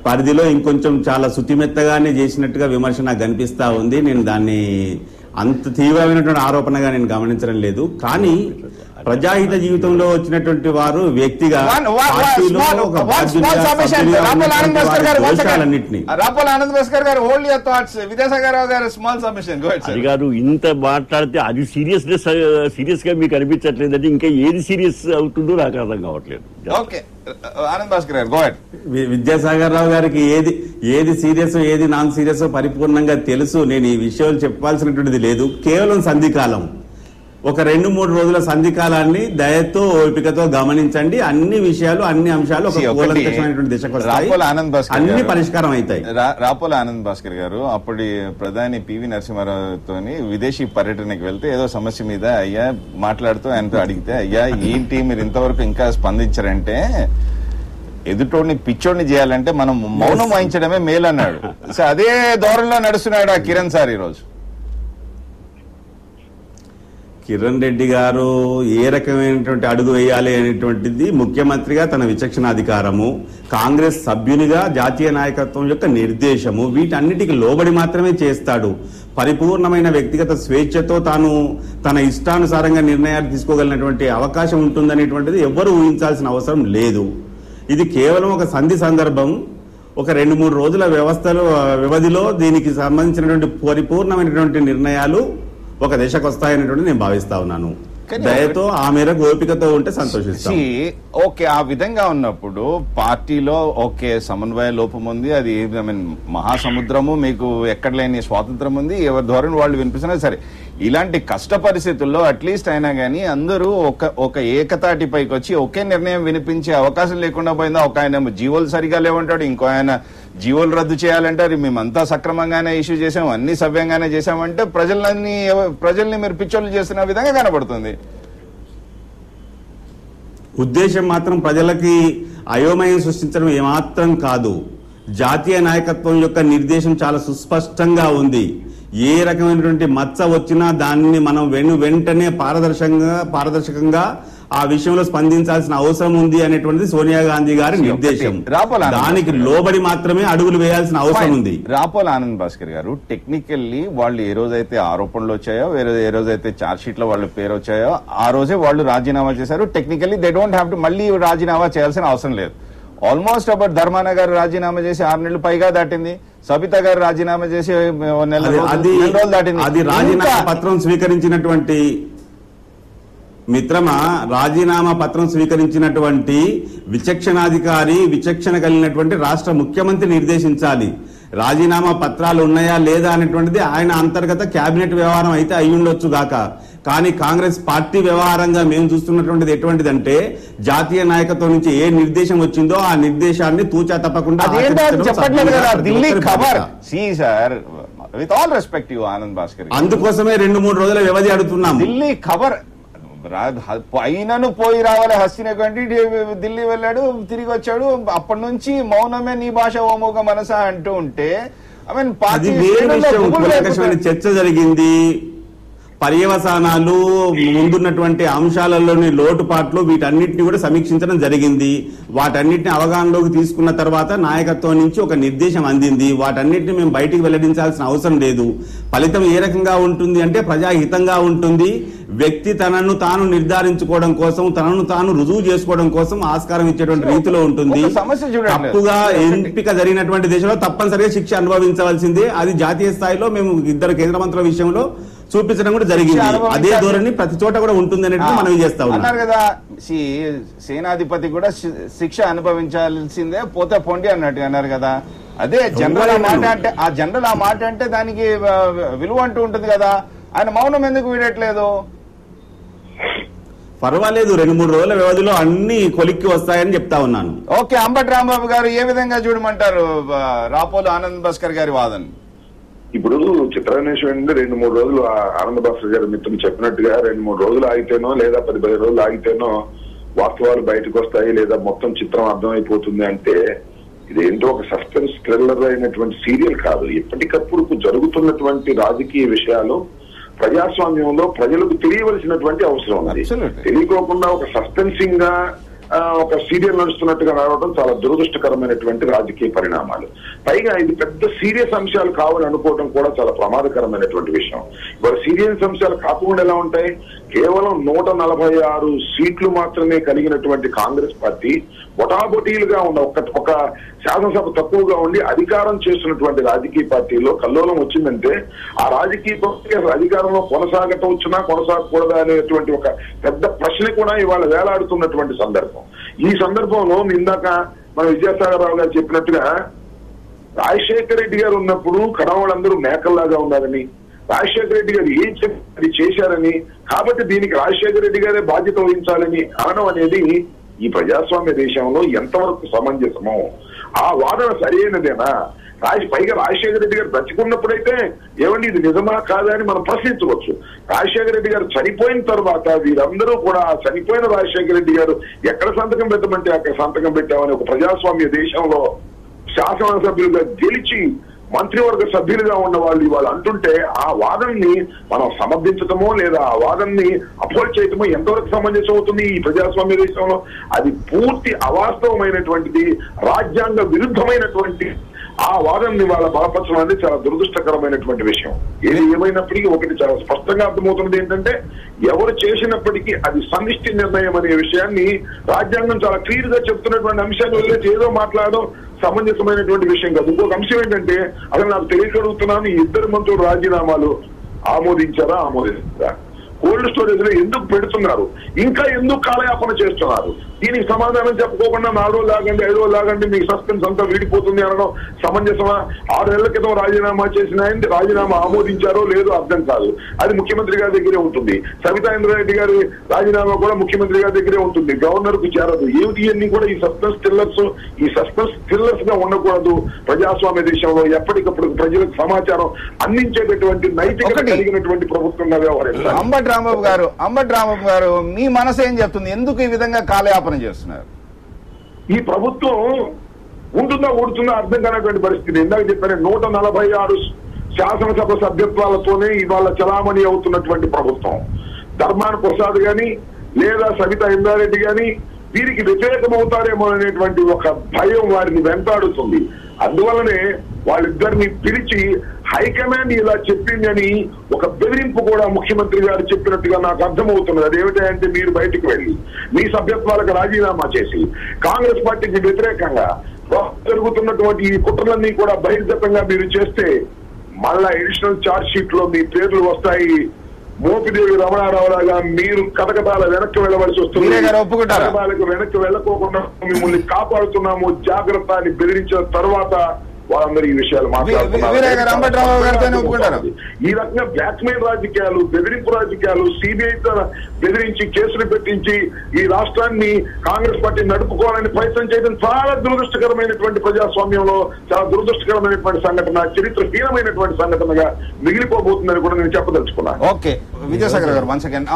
పరిధిలో ఇంకొంచెం చాలా శుతిమెత్తగానే చేసినట్టుగా విమర్శ నాకు కనిపిస్తా ఉంది. నేను దాన్ని అంత తీవ్రమైనటువంటి ఆరోపణగా నేను గమనించడం లేదు. కానీ ప్రజాహిత జీవితంలో వచ్చినటువంటి వారు వ్యక్తిగా అది కాదు, ఇంత మాట్లాడితే అది సీరియస్ గా మీకు అనిపించట్లేదంటే ఇంకా ఏది సీరియస్ అవుతుందో నాకు అర్థం కావట్లేదు. విద్యాసాగర్ రావు గారికి ఏది సీరియస్ ఏది నాన్ సీరియస్ పరిపూర్ణంగా తెలుసు. నేను ఈ విషయాలు చెప్పాల్సినటువంటిది లేదు. కేవలం సంధికాలం, ఒక 2-3 రోజుల సంధికాలాన్ని దయతో ఓపికతో గమనించండి. అన్ని విషయాలు, అన్ని అంశాలు ఒక కూలంకషమైనటువంటి దిశకు వస్తాయి, అన్ని పరిష్కారం అవుతాయి. రాపోల ఆనంద్ భాస్కర్ గారు అప్పటి ప్రధాని పివి నరసింహారావుతో విదేశీ పర్యటనకి వెళ్తే ఏదో సమస్య మీద అయ్యా మాట్లాడుతూ ఆయనతో అడిగితే, అయ్యా ఏంటి మీరు ఇంతవరకు ఇంకా స్పందించారంటే, ఎదుటోడిని పిచ్చోడిని చేయాలంటే మనం మౌనం వహించడమే మేలు అన్నాడు. సో అదే ధోరణిలో నడుస్తున్నాడు ఆ కిరణ్ సార్. ఈరోజు కిరణ్ రెడ్డి గారు ఏ రకమైనటువంటి అడుగు వేయాలి అనేటువంటిది ముఖ్యమంత్రిగా తన విచక్షణాధికారము, కాంగ్రెస్ సభ్యునిగా జాతీయ నాయకత్వం యొక్క నిర్దేశము, వీటన్నిటికి లోబడి మాత్రమే చేస్తాడు. పరిపూర్ణమైన వ్యక్తిగత స్వేచ్ఛతో తాను తన ఇష్టానుసారంగా నిర్ణయాలు తీసుకోగలిగినటువంటి అవకాశం ఉంటుందనేటువంటిది ఎవ్వరూ ఊహించాల్సిన అవసరం లేదు. ఇది కేవలం ఒక సంధి సందర్భం. ఒక 2-3 రోజుల వ్యవధిలో దీనికి సంబంధించినటువంటి పరిపూర్ణమైనటువంటి నిర్ణయాలు ఒక దశకు వస్తాయనేటువంటి నేను భావిస్తా ఉన్నాను. దయతో ఆ మేరకు ఓపికతో ఉంటే సంతోషిస్తాం. ఓకే, ఆ విధంగా ఉన్నప్పుడు పార్టీలో ఓకే సమన్వయ లోపం ఉంది, అది మహాసముద్రము, మీకు ఎక్కడ లేని స్వాతంత్రం ఉంది, ఎవరి ధోరణి వాళ్ళు వినిపిస్తున్నా సరే. ఇలాంటి కష్ట పరిస్థితుల్లో అట్లీస్ట్ అయినా కానీ అందరూ ఒక ఏకతాటి పైకి వచ్చి ఒకే నిర్ణయం వినిపించే అవకాశం లేకుండా పోయిందా? ఒక ఆయన జీవోలు సరిగా లేవంటాడు, ఇంకో ఆయన జీవోలు రద్దు చేయాలంటారు, మేమంతా సక్రమంగానే ఇష్యూ చేసాం, అన్ని సవ్యంగానే చేసామంటే ప్రజల్ని మీరు పిచ్చోళ్ళు చేస్తున్న విధంగా కనబడుతుంది. ఉద్దేశం మాత్రం ప్రజలకి అయోమయం సృష్టించడం ఏమాత్రం కాదు. జాతీయ నాయకత్వం యొక్క నిర్దేశం చాలా సుస్పష్టంగా ఉంది. ఏ రకమైనటువంటి మచ్చ వచ్చినా దాన్ని మనం వెంటనే పారదర్శకంగా ఆ విషయంలో స్పందించాల్సిన అవసరం ఉంది అనేటువంటిది సోనియా గాంధీ గారి నిర్దేశం. దానికి లోబడి మాత్రమే అడుగులు వేయాల్సిన అవసరం ఉంది. రాపోల్ ఆనంద్ భాస్కర్ గారు, టెక్నికల్లీ వాళ్ళు ఏ రోజైతే ఆరోపణలు వచ్చాయో, ఏ రోజైతే ఛార్జ్ షీట్ లో వాళ్ళ పేరు వచ్చాయో ఆ రోజే వాళ్ళు రాజీనామా చేశారు. Technically they don't have to మళ్ళీ రాజీనామా చేయాల్సిన అవసరం లేదు. ఆల్మోస్ట్ అబౌట్ ధర్మాన గారు రాజీనామా చేసి 6 నెలలు పైగా దాటింది. సబితా గారు రాజీనామా చేసి నెల రోజులు దాటింది. అది రాజీనామా పత్రం స్వీకరించినటువంటి మిత్రమా, రాజీనామా పత్రం స్వీకరించినటువంటి విచక్షణాధికారి, విచక్షణ కలిగినటువంటి రాష్ట్ర ముఖ్యమంత్రి నిర్దేశించాలి. రాజీనామా పత్రాలు ఉన్నాయా లేదా అనేటువంటిది ఆయన అంతర్గత కేబినెట్ వ్యవహారం అయితే అయి ఉండొచ్చు గాక, కానీ కాంగ్రెస్ పార్టీ వ్యవహారంగా మేము చూస్తున్నటువంటిది ఎటువంటిదంటే జాతీయ నాయకత్వం నుంచి ఏ నిర్దేశం వచ్చిందో ఆ నిర్దేశాన్ని తూచా తప్పకుండా అందుకోసమే 2-3 రోజుల వ్యవధి అడుగుతున్నాం. ఢిల్లీ ఖబర్ అయినను పోయి రావాలి హస్తిన కంటే ఢిల్లీ వెళ్ళాడు, తిరిగి వచ్చాడు. అప్పటి నుంచి మౌనమే నీ భాష ఓమోగ మనస అంటూ ఉంటే చర్చ జరిగింది. పర్యవసానాలు, ముందున్నటువంటి అంశాలలోని లోటుపాట్లు వీటన్నిటిని కూడా సమీక్షించడం జరిగింది. వాటన్నిటిని అవగాహనలోకి తీసుకున్న తర్వాత నాయకత్వం నుంచి ఒక నిర్దేశం అందింది. వాటన్నిటిని మేము బయటికి వెల్లడించాల్సిన అవసరం లేదు. ఫలితం ఏ రకంగా ఉంటుంది అంటే ప్రజాహితంగా ఉంటుంది. వ్యక్తి తనను తాను నిర్ధారించుకోవడం కోసం, తనను తాను రుజువు చేసుకోవడం కోసం ఆస్కారం ఇచ్చేటువంటి రీతిలో ఉంటుంది. తప్పుగా ఎంపిక జరిగినటువంటి దేశంలో తప్పనిసరిగా శిక్ష అనుభవించవలసిందే. అది జాతీయ స్థాయిలో మేము 2 కేంద్ర మంత్రుల విషయంలో చూపించడం కూడా జరిగింది. అదే ధోరణి ప్రతి చోట కూడా ఉంటుంది అనేది మనం చేస్తా ఉన్నాం కదా. సేనాధిపతి కూడా శిక్ష అనుభవించాల్సిందే, పోతే పొండి అన్నట్టు అన్నారు కదా. అదే జనరల్ ఆ మాట అంటే దానికి విలువ అంటూ ఉంటుంది కదా. ఆయన మౌనం ఎందుకు వీడట్లేదు? పర్వాలేదు, 2-3 రోజుల వ్యవధిలో అన్ని కొలిక్కి వస్తాయని చెప్తా ఉన్నాను. ఓకే, అంబటి రాంబాబు గారు ఏ విధంగా చూడమంటారు రాపోలు ఆనంద్ భాస్కర్ గారి వాదన? ఇప్పుడు చిత్రాన్వేషం ఏంటంటే 2-3 రోజులు ఆనంద్ భాస్కర్ గారి మిత్రులు చెప్పినట్టుగా 2-3 రోజులు ఆగితేనో లేదా 10 రోజులు ఆగితేనో వాస్తవాలు బయటకు వస్తాయి, లేదా మొత్తం చిత్రం అర్థమైపోతుంది అంటే ఇదేంటో ఒక సస్పెన్స్ థ్రిల్లర్ అయినటువంటి సీరియల్ కాదు. ఎప్పటికప్పుడు జరుగుతున్నటువంటి రాజకీయ విషయాలు ప్రజాస్వామ్యంలో ప్రజలకు తెలియవలసినటువంటి అవసరం ఉంది. తెలియకోకుండా ఒక సస్పెన్సింగ్ గా ఒక సీరియల్ నడుస్తున్నట్టుగా రావడం చాలా దురదృష్టకరమైనటువంటి రాజకీయ పరిణామాలు. పైగా ఇది పెద్ద సీరియస్ అంశాలు కావాలని అనుకోవడం కూడా చాలా ప్రమాదకరమైనటువంటి విషయం. ఇవాళ సీరియస్ అంశాలు కాకుండా ఎలా ఉంటాయి? కేవలం 146 సీట్లు మాత్రమే కలిగినటువంటి కాంగ్రెస్ పార్టీ బొటాబొటీలుగా ఉన్న ఒక శాసనసభ తక్కువగా ఉండి అధికారం చేస్తున్నటువంటి రాజకీయ పార్టీలో కల్లోలం వచ్చిందంటే ఆ రాజకీయ పార్టీ అధికారంలో కొనసాగటవచ్చునా కొనసాగకూడదా అనేటువంటి ఒక పెద్ద ప్రశ్న కూడా ఇవాళ వేలాడుతున్నటువంటి సందర్భం. ఈ సందర్భంలో ఇందాక మన విద్యాసాగర్ రావు గారు చెప్పినట్టుగా రాజశేఖర రెడ్డి గారు ఉన్నప్పుడు కడవాళ్ళందరూ మేకల్లాగా ఉన్నారని, రాజశేఖర రెడ్డి గారు ఏం చెప్పి చేశారని, కాబట్టి దీనికి రాజశేఖర రెడ్డి గారే బాధ్యత వహించాలని అనడం అనేది ఈ ప్రజాస్వామ్య దేశంలో ఎంతవరకు సమంజసమో? ఆ వాదన సరైనదేనా? పైగా రాజశేఖర రెడ్డి గారు బ్రతికున్నప్పుడైతే ఏమండి ఇది నిజమా కాదా అని మనం ప్రశ్నించవచ్చు. రాజశేఖర రెడ్డి గారు చనిపోయిన తర్వాత వీరందరూ కూడా చనిపోయిన రాజశేఖర రెడ్డి గారు ఎక్కడ సంతకం పెట్టమంటే అక్కడ సంతకం పెట్టామని ఒక ప్రజాస్వామ్య దేశంలో శాసనసభ్యులుగా గెలిచి మంత్రివర్గ సభ్యులుగా ఉన్న వాళ్ళు ఇవాళ అంటుంటే ఆ వాదనని మనం సమర్థించటమో లేదా ఆ వాదనని అపోజ్ చేయటమో ఎంతవరకు సమంజసం అవుతుంది ఈ ప్రజాస్వామ్య దేశంలో? అది పూర్తి అవాస్తవమైనటువంటిది, రాజ్యాంగ విరుద్ధమైనటువంటి ఆ వాదనని వాళ్ళ బలపరచడం అనేది చాలా దురదృష్టకరమైనటువంటి విషయం. ఏది ఏమైనప్పటికీ ఒకటి చాలా స్పష్టంగా అర్థమవుతున్నది ఏంటంటే ఎవరు చేసినప్పటికీ అది సమిష్టి నిర్ణయం అనే విషయాన్ని రాజ్యాంగం చాలా క్లియర్ గా చెప్తున్నటువంటి అంశాన్ని వదిలేసి ఏదో మాట్లాడడం సమంజసమైనటువంటి విషయం కాదు. ఇంకొక అంశం ఏంటంటే అసలు నాకు తెలియగలుగుతున్నాను, ఈ 2 మంత్రులు రాజీనామాలు ఆమోదించారా? కోల్డ్ స్టోరేజ్ లో ఎందుకు పెడుతున్నారు? ఇంకా ఎందుకు కాలయాపన చేస్తున్నారు? దీనికి సమాధానం చెప్పుకోకుండా 4 రోజులు లాగండి, 5 రోజులు లాగండి, మీకు సస్పెన్స్ అంతా వీడిపోతుంది అనడం సమంజసమా? 6 నెలల క్రితం రాజీనామా చేసిన ఆయన రాజీనామా ఆమోదించారో లేదో అర్థం కాదు. అది ముఖ్యమంత్రి గారి దగ్గరే ఉంటుంది. సబితా ఇంద్రారెడ్డి గారి రాజీనామా కూడా ముఖ్యమంత్రి గారి దగ్గరే ఉంటుంది, గవర్నర్ కు చేరదు. ఏమిటి అన్ని కూడా ఈ సస్పెన్స్ థ్రిల్లర్స్ గా ఉండకూడదు. ప్రజాస్వామ్య దేశంలో ఎప్పటికప్పుడు ప్రజలకు సమాచారం అందించేటటువంటి నైతికత కలిగినటువంటి ప్రభుత్వంగా వ్యవహరించాలి. అంబటి రాంబాబు గారు మీ మనసు ఏం చెప్తుంది? ఎందుకు ఈ విధంగా కాలయాపన చేస్తున్నారు? ఈ ప్రభుత్వం ఉంటుందా ఊడుతుందా అర్థం కానటువంటి పరిస్థితి. ఇందాక చెప్పాను 146 శాసనసభ సభ్యత్వాలతోనే ఇవాళ చలామణి అవుతున్నటువంటి ప్రభుత్వం. ధర్మాన ప్రసాద్ గాని లేదా సవితా ఇంద్రారెడ్డి గాని వీరికి వ్యతిరేకమవుతారేమో అనేటువంటి ఒక భయం వారిని వెంటాడుతుంది. అందువల్లనే వాళ్ళిద్దరిని పిలిచి హైకమాండ్ ఇలా చెప్పింది అని ఒక బెదిరింపు కూడా ముఖ్యమంత్రి గారు చెప్పినట్టుగా నాకు అర్థమవుతున్నది. అదేమిటంటే మీరు బయటికి వెళ్ళి మీ సభ్యత్వాలకు రాజీనామా చేసి కాంగ్రెస్ పార్టీకి వ్యతిరేకంగా జరుగుతున్నటువంటి ఈ కుట్రలన్నీ కూడా బహిర్గతంగా మీరు చేస్తే మళ్ళా ఎడిషనల్ ఛార్జ్ షీట్ లో మీ పేర్లు వస్తాయి. మోపిదేవి రమణారావులాగా మీరు కటకటాల వెనక్కి వెళ్ళవలసి వస్తుంది. కటకటాలకు వెనక్కి వెళ్ళకోకుండా మిమ్మల్ని కాపాడుతున్నాము జాగ్రత్త అని బెదిరించిన తర్వాత వాళ్ళందరూ ఈ విషయాలు మాట్లాడుతున్నారు. ఈ రకంగా బ్లాక్మెయిల్ రాజకీయాలు, బెదిరింపు రాజకీయాలు, సిబిఐ బెదిరించి కేసులు పెట్టించి ఈ రాష్ట్రాన్ని కాంగ్రెస్ పార్టీ నడుపుకోవాలని ప్రయత్నం చేయడం చాలా దురదృష్టకరమైనటువంటి ప్రజాస్వామ్యంలో చాలా దురదృష్టకరమైనటువంటి సంఘటన, చరిత్రహీనమైనటువంటి సంఘటనగా మిగిలిపోబోతుందని కూడా నేను చెప్పదలుచుకున్నాను. ఓకే, విద్యాసాగర్ గారు వన్స్ అగైన్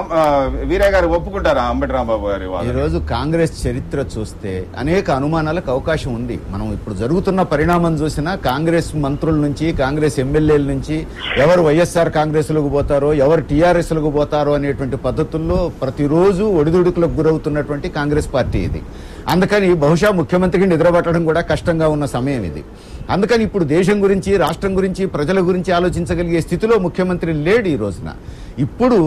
వీరయ్య గారు ఒప్పుకుంటారా అంబటి రాంబాబు గారి? ఈ రోజు కాంగ్రెస్ చరిత్ర చూస్తే అనేక అనుమానాలకు అవకాశం ఉంది. మనం ఇప్పుడు జరుగుతున్న పరిణామం చూసినా కాంగ్రెస్ మంత్రుల నుంచి, కాంగ్రెస్ ఎమ్మెల్యేల నుంచి ఎవరు వైఎస్ఆర్ కాంగ్రెస్ లకు పోతారో, ఎవరు టీఆర్ఎస్ లకు పోతారో అనేటువంటి పద్ధతుల్లో ప్రతిరోజు ఒడిదుడుకులకు గురవుతున్నటువంటి కాంగ్రెస్ పార్టీ ఇది. అందుకని బహుశా ముఖ్యమంత్రికి నిద్రపట్టడం కూడా కష్టంగా ఉన్న సమయం ఇది. అందుకని ఇప్పుడు దేశం గురించి, రాష్ట్రం గురించి, ప్రజల గురించి ఆలోచించగలిగే స్థితిలో ముఖ్యమంత్రి లేడు ఈ రోజున. ఇప్పుడు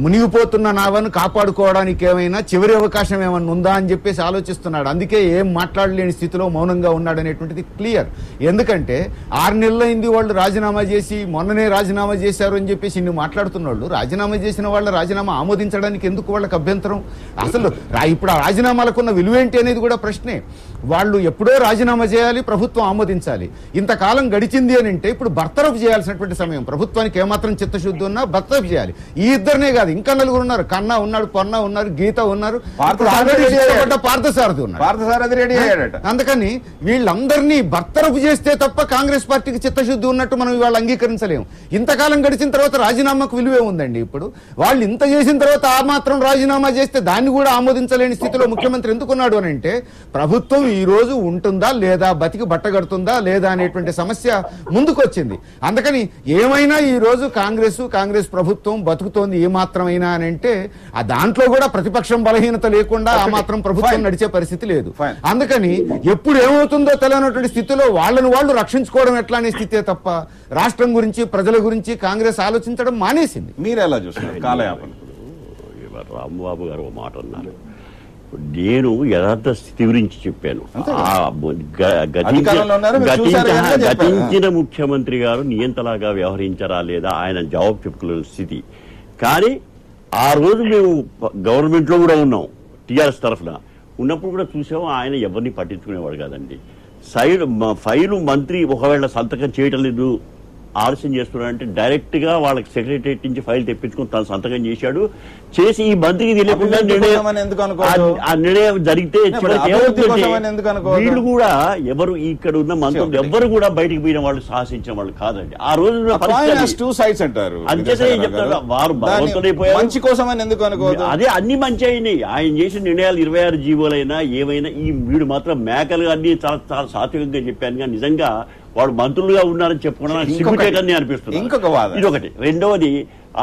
మునిగిపోతున్న నావను కాపాడుకోవడానికి ఏమైనా చివరి అవకాశం ఏమన్నా ఉందా అని చెప్పేసి ఆలోచిస్తున్నాడు. అందుకే ఏం మాట్లాడలేని స్థితిలో మౌనంగా ఉన్నాడు అనేటువంటిది క్లియర్. ఎందుకంటే 6 నెలలైంది వాళ్ళు రాజీనామా చేసి, మొన్ననే రాజీనామా చేశారు అని చెప్పేసి ఇన్ని మాట్లాడుతున్న వాళ్ళు, రాజీనామా చేసిన వాళ్ళ రాజీనామా ఆమోదించడానికి ఎందుకు వాళ్ళకి అభ్యంతరం? అసలు ఇప్పుడు ఆ రాజీనామాలకున్న విలువేంటి అనేది కూడా ప్రశ్నే. వాళ్ళు ఎప్పుడో రాజీనామా చేయాలి, ప్రభుత్వం ఆమోదించాలి. ఇంతకాలం గడిచింది అని అంటే ఇప్పుడు బర్తరఫ్ చేయాల్సినటువంటి సమయం. ప్రభుత్వానికి ఏమాత్రం చిత్తశుద్ధి ఉన్నా బర్తరఫ్ చేయాలి. ఈ ఇద్దరినే కాదు, ఇంకా 4 ఉన్నారు. కన్నా ఉన్నాడు, పొన్న ఉన్నారు, గీత ఉన్నారు, పార్థసారథి ఉన్నారు. అందుకని వీళ్ళందరినీ బర్తరఫ్ చేస్తే తప్ప కాంగ్రెస్ పార్టీకి చిత్తశుద్ధి ఉన్నట్టు మనం ఇవాళ అంగీకరించలేము. ఇంతకాలం గడిచిన తర్వాత రాజీనామాకు విలువే ఉందండి. ఇప్పుడు వాళ్ళు ఇంత చేసిన తర్వాత ఆ మాత్రం రాజీనామా చేస్తే దాన్ని కూడా ఆమోదించలేని స్థితిలో ముఖ్యమంత్రి ఎందుకున్నాడు అని అంటే, ప్రభుత్వం ఈ రోజు ఉంటుందా లేదా, బతికి బట్టగడుతుందా లేదా అనేటువంటి సమస్య ముందుకొచ్చింది. అందుకని ఏమైనా ఈ రోజు కాంగ్రెస్ ప్రభుత్వం బతుకుతోంది ఏ మాత్రమైనా అని అంటే, ఆ దాంట్లో కూడా ప్రతిపక్షం బలహీనత లేకుండా ఆ మాత్రం ప్రభుత్వం నడిచే పరిస్థితి లేదు. అందుకని ఎప్పుడు ఏమవుతుందో తెలియనటువంటి స్థితిలో వాళ్ళని వాళ్ళు రక్షించుకోవడం ఎట్లా అనే స్థితే తప్ప రాష్ట్రం గురించి, ప్రజల గురించి కాంగ్రెస్ ఆలోచించడం మానేసింది. మీరు ఎలా చూస్తున్నారు కాలయాపన? రాంబాబు గారు ఒక మాట అన్నారు, నేను యథార్థ స్థితి గురించి చెప్పాను. గతించిన ముఖ్యమంత్రి గారు నియంతలాగా వ్యవహరించరా లేదా ఆయన జవాబు చెప్పుకోలేని స్థితి. కానీ ఆ రోజు మేము గవర్నమెంట్ లో కూడా ఉన్నాం, టీఆర్ఎస్ తరఫున ఉన్నప్పుడు కూడా చూసాము, ఆయన ఎవరిని పట్టించుకునేవాడు కాదండి. ఫైలు మంత్రి ఒకవేళ సంతకం చేయటం లేదు, ఆలస్యం చేస్తున్నాడంటే డైరెక్ట్ గా వాళ్ళకి సెక్రటరియట్ నుంచి ఫైల్ తెప్పించుకుని తను సంతకం చేశాడు. చేసి ఈ మంత్రికి తెలియకుండా ఆ నిర్ణయం జరిగితే వీళ్ళు కూడా ఎవరు ఇక్కడ ఉన్న మంత్రులు ఎవ్వరు కూడా బయటికి పోయిన వాళ్ళు సాహసించిన వాళ్ళు కాదండి. ఆ రోజు అంచేతే చెప్తారు వారు మంచి కోసం అదే అన్ని మంచి అయినాయి. ఆయన చేసిన నిర్ణయాలు 26 జీవోలైనా ఏమైనా, ఈ వీడు మాత్రం మేకలు అన్ని చాలా చాలా సాత్వికంగా చెప్పాను. కానీ నిజంగా వాడు మంత్రులుగా ఉన్నారని చెప్పుకోవడానికి సిగ్గుటేకని అనిపిస్తుంది. ఇదొకటి. రెండవది,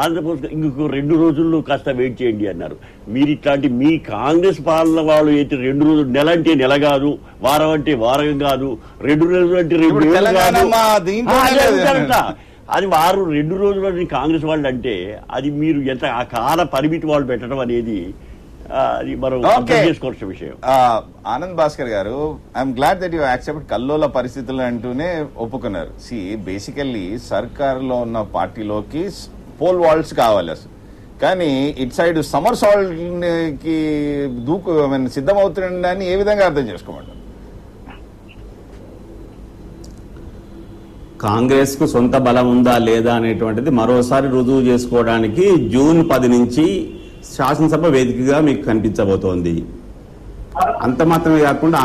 ఆంధ్రప్రదేశ్ ఇంకొక 2 రోజుల్లో కాస్త వెయిట్ చేయండి అన్నారు. మీరు ఇట్లాంటి మీ కాంగ్రెస్ పాలన వాళ్ళు అయితే 2 రోజులు, నెల అంటే నెల కాదు, వారం అంటే వారం కాదు, 2 రోజులు అంటే 2 కాదు. అది వారు 2 రోజులు కాంగ్రెస్ వాళ్ళు అంటే అది మీరు ఎంత ఆ కాల పరిమితి వాళ్ళు పెట్టడం అనేది అది మనం చేసుకోవాల్సిన విషయం. ఆనంద్ భాస్కర్ గారు, I'm glad that you accept కల్లోల పరిస్థితులు అంటూనే ఒప్పుకున్నారు. సి బేసికల్లీ సర్కార్లో ఉన్న పార్టీలోకి పోల్ వాల్స్ కావాలి అసలు, కానీ ఇట్ సైడ్ సమ్మర్ సాల్ట్ కి సిద్ధమవుతుందని ఏ విధంగా అర్థం చేసుకోమంటారు? కాంగ్రెస్ కు సొంత బలం ఉందా లేదా అనేటువంటిది మరోసారి రుజువు చేసుకోవడానికి జూన్ 10 నుంచి శాసనసభ వేదికగా మీకు కనిపించబోతోంది. అంత మాత్రమే కాకుండా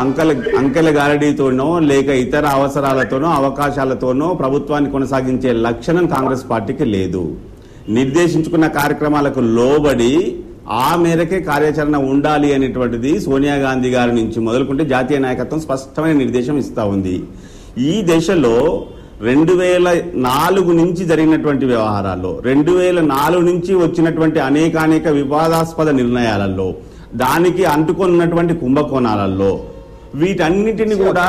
అంకెల గారడీతోనో లేక ఇతర అవసరాలతోనో అవకాశాలతోనో ప్రభుత్వాన్ని కొనసాగించే లక్షణం కాంగ్రెస్ పార్టీకి లేదు. నిర్దేశించుకున్న కార్యక్రమాలకు లోబడి ఆ మేరకే కార్యాచరణ ఉండాలి అనేటువంటిది సోనియా గాంధీ గారి నుంచి మొదలుకుంటే జాతీయ నాయకత్వం స్పష్టమైన నిర్దేశం ఇస్తా ఉంది. ఈ దశలో 2004 నుంచి జరిగినటువంటి వ్యవహారాల్లో 2004 నుంచి వచ్చినటువంటి అనేక వివాదాస్పద నిర్ణయాలలో దానికి అంటుకున్నటువంటి కుంభకోణాలలో వీటన్నిటిని కూడా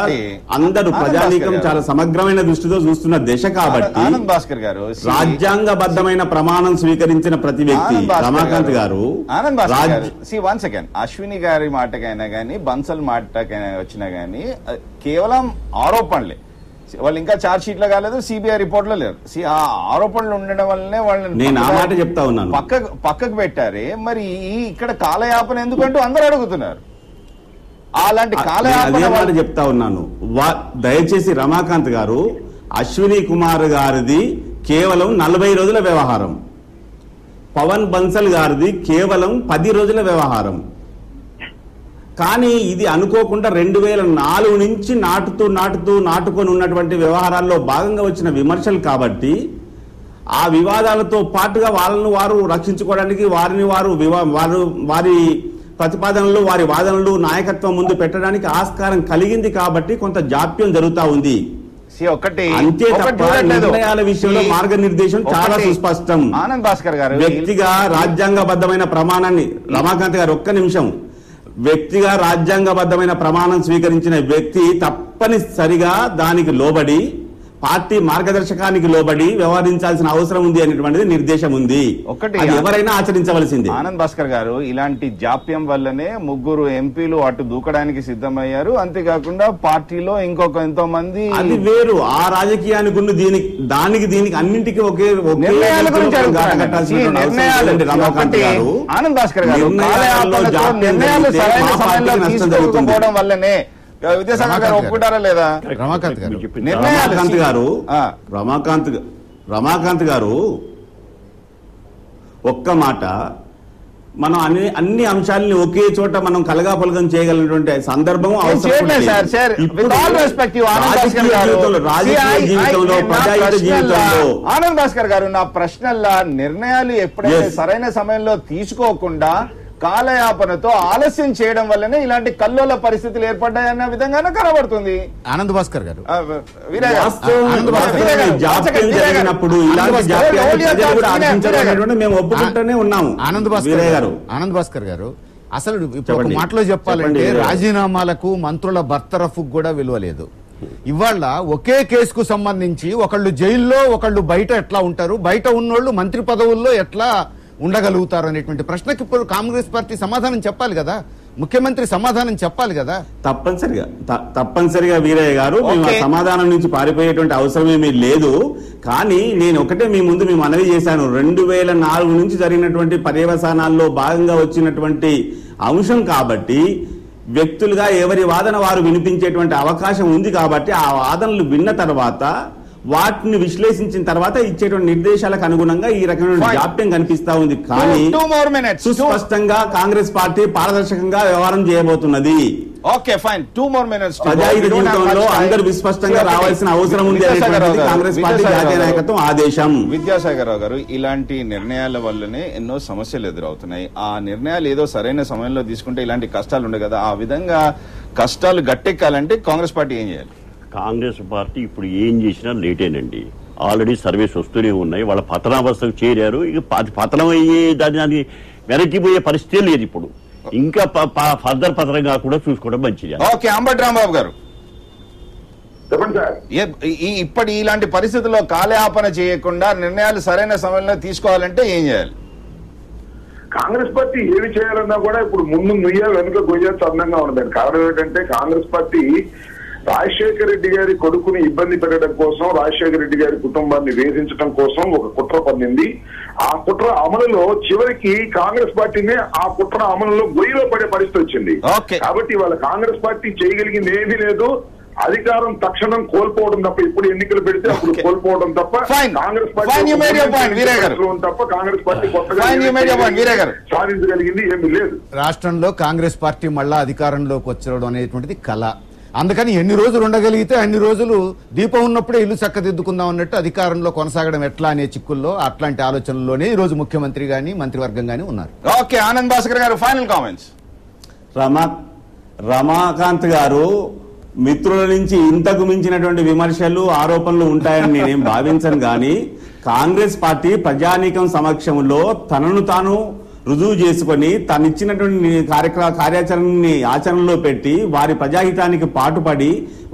అందరూ ప్రజానీకం చాలా సమగ్రమైన దృష్టితో చూస్తున్న దశ కాబట్టి ఆనంద్ భాస్కర్ గారు రాజ్యాంగబద్ధమైన ప్రమాణం స్వీకరించిన ప్రతి వ్యక్తి రమాకాంత్ గారు ఆనంద్ భాస్కర్ గారు వన్ సెకండ్ అశ్విని గారి మాటకైనా గానీ బన్సల్ మాటకైనా వచ్చినా గానీ కేవలం ఆరోపణలే. వాళ్ళు ఇంకా చార్జ్ షీట్ లో కాలేదు, సిబిఐ రిపోర్ట్ లో లేరు. ఆ ఆరోపణలు ఉండడం వల్లనే వాళ్ళని నేను ఆ మాట చెప్తా ఉన్నాను, పక్కకు పెట్టారే. మరి ఇక్కడ కాలయాపన ఎందుకంటూ అందరూ అడుగుతున్నారు. అలాంటి కాలయాపన చెప్తా ఉన్నాను. దయచేసి రమాకాంత్ గారు, అశ్విని కుమార్ గారిది కేవలం 40 రోజుల వ్యవహారం, పవన్ బన్సల్ గారిది కేవలం 10 రోజుల వ్యవహారం. కానీ ఇది అనుకోకుండా 2004 నుంచి నాటుకొని ఉన్నటువంటి వ్యవహారాల్లో భాగంగా వచ్చిన విమర్శలు కాబట్టి ఆ వివాదాలతో పాటుగా వాళ్ళను వారు రక్షించుకోవడానికి వారి ప్రతిపాదనలు వారి వాదనలు నాయకత్వం ముందు పెట్టడానికి ఆస్కారం కలిగింది కాబట్టి కొంత జాప్యం జరుగుతా ఉంది. అంతే తప్ప నిర్ణయాల విషయంలో మార్గనిర్దేశం చాలా సుస్పష్టం. ఆనంద్ భాస్కర్ గారు వ్యక్తిగా రాజ్యాంగబద్ధమైన ప్రమాణాన్ని, రమాకాంత్ గారు ఒక్క నిమిషం, వ్యక్తిగా రాజ్యాంగబద్ధమైన ప్రమాణం స్వీకరించిన వ్యక్తి తప్పనిసరిగా దానికి లోబడి పార్టీ మార్గదర్శకానికి లోబడి వ్యవహరించాల్సిన అవసరం ఉంది అనేటువంటిది నిర్దేశం ఉంది. ఎవరైనా ఆచరించవలసింది. ఆనంద్ భాస్కర్ గారు ఇలాంటి జాప్యం వల్లనే 3 ఎంపీలు అటు దూకడానికి సిద్ధమయ్యారు. అంతేకాకుండా పార్టీలో ఎంతో మంది, అది వేరు. ఆ రాజకీయానికి దీనికి అన్నింటికి ఒకే నిర్ణయాల గురించి రమాకాంత్ గారు. ఆనంద్ భాస్కర్ గారు నిర్ణయాలు సరైన సమయంలో తీసుకోకపోవడం వల్లనే విద్యాసాగర్ గారు ఒప్పుకుంటారా లేదా? రమాకాంత్ గారు ఒక్క మాట, మనం అన్ని అంశాలని ఒకే చోట మనం కలగాపలగం చేయగలిగినటువంటి సందర్భం అవసరం. ఆనంద్ భాస్కర్ గారు, నా ప్రశ్నల్లా నిర్ణయాలు ఎప్పుడైతే సరైన సమయంలో తీసుకోకుండా కాలయాపనతో ఆలస్యం చేయడం వల్లనే ఇలాంటి కల్లోల పరిస్థితులు ఏర్పడ్డాయన్న విధంగానే కనబడుతుంది. ఆనంద్ భాస్కర్ గారు మేము ఒప్పుకుంటూనే ఉన్నాము. ఆనంద్ భాస్కర్ గారు అసలు ఇప్పుడు మాటలో చెప్పాలంటే రాజీనామాలకు మంత్రుల బర్తరఫ్ కూడా విలువ లేదు. ఇవాళ ఒకే కేసుకు సంబంధించి ఒకళ్ళు జైల్లో ఒకళ్ళు బయట ఎట్లా ఉంటారు, బయట ఉన్నోళ్ళు మంత్రి పదవుల్లో ఎట్లా ఉండగలుగుతారు అనేటువంటి ప్రశ్నకి ఇప్పుడు కాంగ్రెస్ పార్టీ సమాధానం చెప్పాలి కదా, ముఖ్యమంత్రి సమాధానం చెప్పాలి కదా. తప్పనిసరిగా వీరయ్య గారు, మేము సమాధానం నుంచి పారిపోయేటువంటి అవసరం ఏమీ లేదు. కానీ నేను ఒకటే మీ ముందు మనవి చేశాను, 2004 నుంచి జరిగినటువంటి పర్యవసానాల్లో భాగంగా వచ్చినటువంటి అంశం కాబట్టి వ్యక్తులుగా ఎవరి వాదన వారు వినిపించేటువంటి అవకాశం ఉంది కాబట్టి ఆ వాదనలు విన్న తర్వాత వాటిని విశ్లేషించిన తర్వాత ఇచ్చేటువంటి నిర్దేశాలకు అనుగుణంగా ఈ రకమైన జాప్యం కనిపిస్తా ఉంది. కానీ సుస్పష్టంగా కాంగ్రెస్ పార్టీ పారదర్శకంగా వ్యవహారం చేయబోతున్నది. ప్రజాహిత జీవితంలో అందరూ విస్పష్టంగా రావాల్సిన అవసరం ఉంది కాంగ్రెస్ పార్టీ జాతీయ నాయకత్వం ఆదేశం. విద్యాసాగర్ రావు గారు, ఇలాంటి నిర్ణయాల వల్లనే ఎన్నో సమస్యలు ఎదురవుతున్నాయి. ఆ నిర్ణయాలు ఏదో సరైన సమయంలో తీసుకుంటే ఇలాంటి కష్టాలు ఉండే కదా, ఆ విధంగా కష్టాలు గట్టెక్కాలంటే కాంగ్రెస్ పార్టీ ఏం చేయాలి? కాంగ్రెస్ పార్టీ ఇప్పుడు ఏం చేసినా లేటేనండి. ఆల్రెడీ సర్వేస్ వస్తూనే ఉన్నాయి. వాళ్ళ పతనావస్థకు చేరారు. ఇక పతనం అయ్యే దాన్ని వెనక్కి పోయే పరిస్థితి లేదు. ఇప్పుడు ఇంకా ఫర్దర్ పతనంగా కూడా చూసుకోవడం మంచిది. ఓకే, అంబటి రాంబాబు గారు ఇప్పటి ఇలాంటి పరిస్థితుల్లో కాలయాపన చేయకుండా నిర్ణయాలు సరైన సమయంలో తీసుకోవాలంటే ఏం చేయాలి? కాంగ్రెస్ పార్టీ ఏమి చేయాలన్నా కూడా ఇప్పుడు ముందు నుయ్య వెనుక గొయ్య చందంగా ఉండదు. కారణం ఏంటంటే కాంగ్రెస్ పార్టీ రాజశేఖర రెడ్డి గారి కొడుకుని ఇబ్బంది పెట్టడం కోసం, రాజశేఖర రెడ్డి గారి కుటుంబాన్ని వేధించడం కోసం ఒక కుట్ర పన్నింది. ఆ కుట్ర అమలులో చివరికి కాంగ్రెస్ పార్టీనే ఆ కుట్ర అమలులో గొయ్యిలో పడే పరిస్థితి వచ్చింది. కాబట్టి వాళ్ళ కాంగ్రెస్ పార్టీ చేయగలిగింది ఏమీ లేదు. అధికారం తక్షణం కోల్పోవడం తప్ప, ఇప్పుడు ఎన్నికలు పెడితే అప్పుడు కోల్పోవడం తప్ప కాంగ్రెస్ పార్టీ తప్ప కాంగ్రెస్ పార్టీ కొత్తగా సాధించగలిగింది ఏమీ లేదు. రాష్ట్రంలో కాంగ్రెస్ పార్టీ మళ్ళా అధికారంలోకి వచ్చడం అనేటువంటిది కళ. అందుకని ఎన్ని రోజులు ఉండగలిగితే అన్ని రోజులు దీపం ఉన్నప్పుడే ఇల్లు చక్కదిద్దుకుందాం అన్నట్టు అధికారంలో కొనసాగడం ఎట్లా అనే చిక్కుల్లో అట్లాంటి ఆలోచనలోనే ఈ రోజు ముఖ్యమంత్రి గాని మంత్రివర్గం గాని ఉన్నారు. ఓకే, ఆనంద్ భాస్కర్ గారు ఫైనల్ కామెంట్స్. రమాకాంత్ గారు మిత్రుల నుంచి ఇంతకు మించినటువంటి విమర్శలు ఆరోపణలు ఉంటాయని నేనేం భావించను. కానీ కాంగ్రెస్ పార్టీ ప్రజానీకం సమక్షంలో తనను తాను రుజువు చేసుకొని తను ఇచ్చినటువంటి కార్యాచరణని ఆచరణలో పెట్టి వారి ప్రజాహితానికి పాటుపడి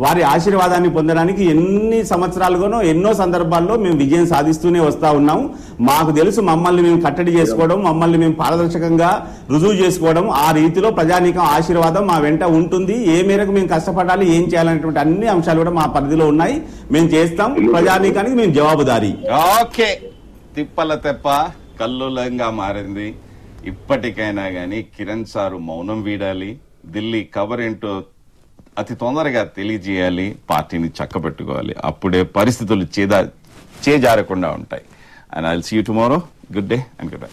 వారి ఆశీర్వాదాన్ని పొందడానికి ఎన్ని సంవత్సరాలుగానో ఎన్నో సందర్భాల్లో మేము విజయం సాధిస్తూనే వస్తా ఉన్నాం. మాకు తెలుసు మమ్మల్ని మేము కట్టడి చేసుకోవడం, మమ్మల్ని మేము పారదర్శకంగా రుజువు చేసుకోవడం, ఆ రీతిలో ప్రజానీకం ఆశీర్వాదం మా వెంట ఉంటుంది. ఏ మేరకు మేము కష్టపడాలి, ఏం చేయాలనేటువంటి అన్ని అంశాలు కూడా మా పరిధిలో ఉన్నాయి. మేము చేస్తాం. ప్రజానీకానికి మేము జవాబుదారీ. ఓకే, తిప్పల తెప్ప కల్లోలంగా మారింది. ఇప్పటికైనా కానీ కిరణ్ సారు మౌనం వీడాలి. ఢిల్లీ కవర్ ఏంటో అతి తొందరగా తెలియజేయాలి. పార్టీని చక్కబెట్టుకోవాలి. అప్పుడే పరిస్థితులు చేజారకుండా ఉంటాయి. And I will see you tomorrow. Good day and good by.